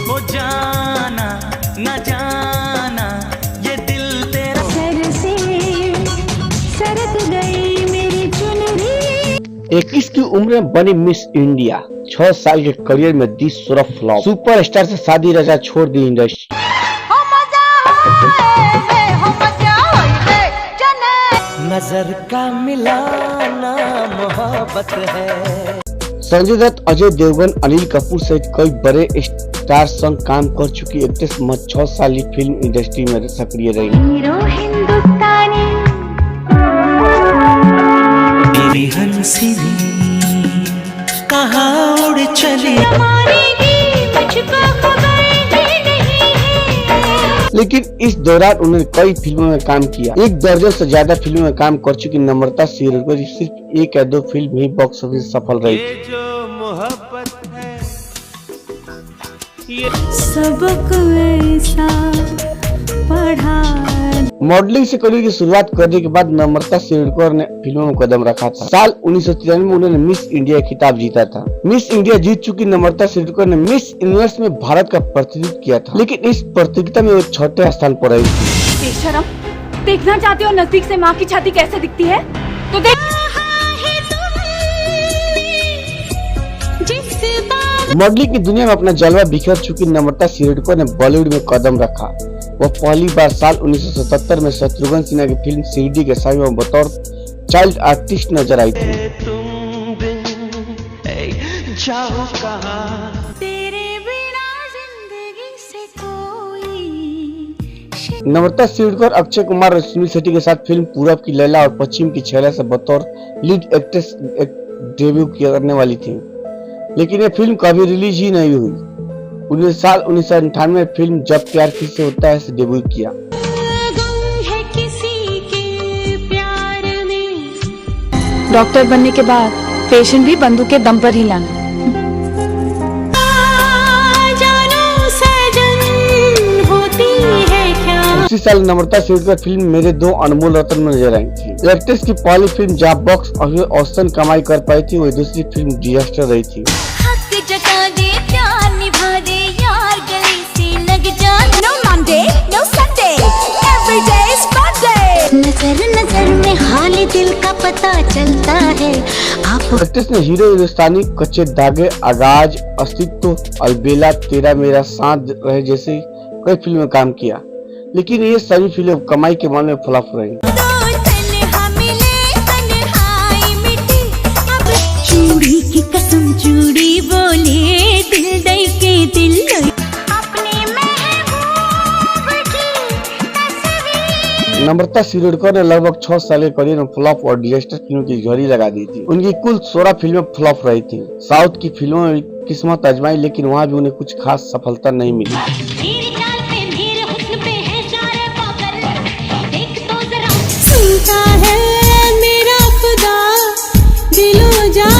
ओ जाना न जाना ये दिल तेरा सर से सरक गई मेरी चुनरी। 21 की उम्र में बनी मिस इंडिया, 6 साल के करियर में दी सुरफ फ्लॉप, सुपरस्टार से शादी रचा छोड़ दी इंडस्ट्री। नजर का मिलाना मोहब्बत है। संजय दत्त, अजय देवगन, अनिल कपूर सहित कई बड़े स्टार संग काम कर चुकी एक्ट्रेस 6 साल फिल्म इंडस्ट्री में सक्रिय रही। हीरो हिंदुस्तानी मेरी हंसिनी कहाँ उड़ चली, लेकिन इस दौरान उन्होंने कई फिल्मों में काम किया। 1 दर्जन से ज्यादा फिल्मों में काम कर चुकी नम्रता शिरोडकर सिर्फ 1 या 2 फिल्म ही बॉक्स ऑफिस सफल रही थी। जो मोहब्बत है ये सबक ऐसा पढ़ा। मॉडलिंग से करियर की शुरुआत करने के बाद नम्रता शिरोडकर ने फिल्मों में कदम रखा था। साल 1993 में उन्होंने मिस इंडिया खिताब जीता था। मिस इंडिया जीत चुकी नम्रता शिरोडकर ने मिस यूनिवर्स में भारत का प्रतिनिधित्व किया था, लेकिन इस प्रतियोगिता में वो 6ठे स्थान पर रही थी। बेशरम, देखना चाहते हो नजदीक से माँ की छाती कैसे दिखती है? तो देख। मॉडलिंग की दुनिया में अपना जलवा बिखेर चुकी नम्रता शिरोडकर ने बॉलीवुड में कदम रखा। वह पहली बार साल 1977 में शत्रुघ्न सिन्हा की फिल्म शिरडी के साई में बतौर चाइल्ड आर्टिस्ट नजर आई थी। तुम बिन जाओ कहाँ, तेरे बिना जिंदगी से कोई। नम्रता शिरोडकर अक्षय कुमार और सुनील शेट्टी के साथ फिल्म पूरब की लैला और पश्चिम की छैला से बतौर लीड एक्ट्रेस डेब्यू करने वाली थी, लेकिन ये फिल्म कभी रिलीज ही नहीं हुई। उन्होंने साल 1998 में फिल्म जब प्यार किससे होता है से डेब्यू किया। डॉक्टर बनने के बाद पेशेंट भी बंदूक के दम पर ही लाना। उसी साल नम्रता शिरोडकर फिल्म मेरे 2 अनमोल रत्न में नजर आई थी। एक्ट्रेस की पहली फिल्म जहाँ बॉक्स ऑफिस औसतन कमाई कर पाई थी, वही दूसरी फिल्म डिजास्टर रही थी। नजर नजर में हाल दिल का पता चलता है। आप एक्ट्रेस ने हीरो हिंदुस्तानी, कच्चे धागे, आगाज, अस्तित्व, अलबेला, तेरा मेरा साथ रहे जैसे कई फिल्मों में काम किया, लेकिन ये सभी फिल्में कमाई के मामले में फ्लॉप रही। चूड़ी की कसम चूड़ी बोले दिल दई के दिल नम्रता शिरोडकर ने लगभग 6 साल के करियर में फ्लॉप और डिजास्टर फिल्मों की झड़ी लगा दी थी। उनकी कुल 16 फिल्में फ्लॉप रही थी। साउथ की फिल्मों में किस्मत आजमाई, लेकिन वहां भी उन्हें कुछ खास सफलता नहीं मिली।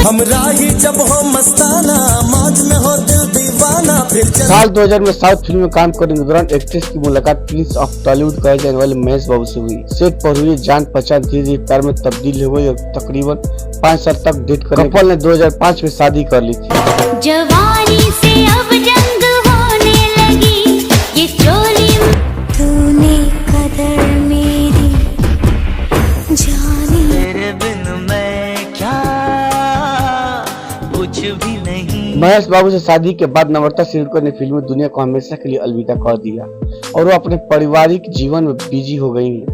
हमरा ही जब हो मस्ताना, मौज में हो दिल दीवाना, फिर साल 2000 में साउथ फिल्म में काम करने के दौरान एक्ट्रेस की मुलाकात प्रिंस ऑफ टॉलीवुड कहे जाने वाले महेश बाबू से हुई। सेट पर हुई जान पहचान धीरे धीरे प्यार में तब्दील हो गई और तकरीबन 5 साल तक डेट करने कपल ने 2005 में शादी कर ली थी। जवानी से अब जंग होने लगी, ये चोली तूने कदर मेरी जानी। तेरे बिन मैं क्या कुछ भी नहीं। महेश बाबू से शादी के बाद नम्रता शिरोडकर ने फिल्मी दुनिया को हमेशा के लिए अलविदा कर दिया और वो अपने पारिवारिक जीवन में बिजी हो गई हैं,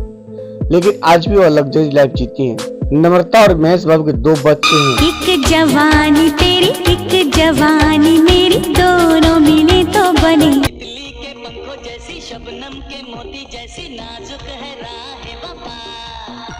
लेकिन आज भी वो लग्जरी लाइफ जीती हैं। नम्रता और महेश बाबू के 2 बच्चे हैं। एक जवानी तेरी एक जवानी मेरी, दोनों मिले तो बने। तितली के पंखों जैसी, शबनम के मोती जैसी, नाजुक है राह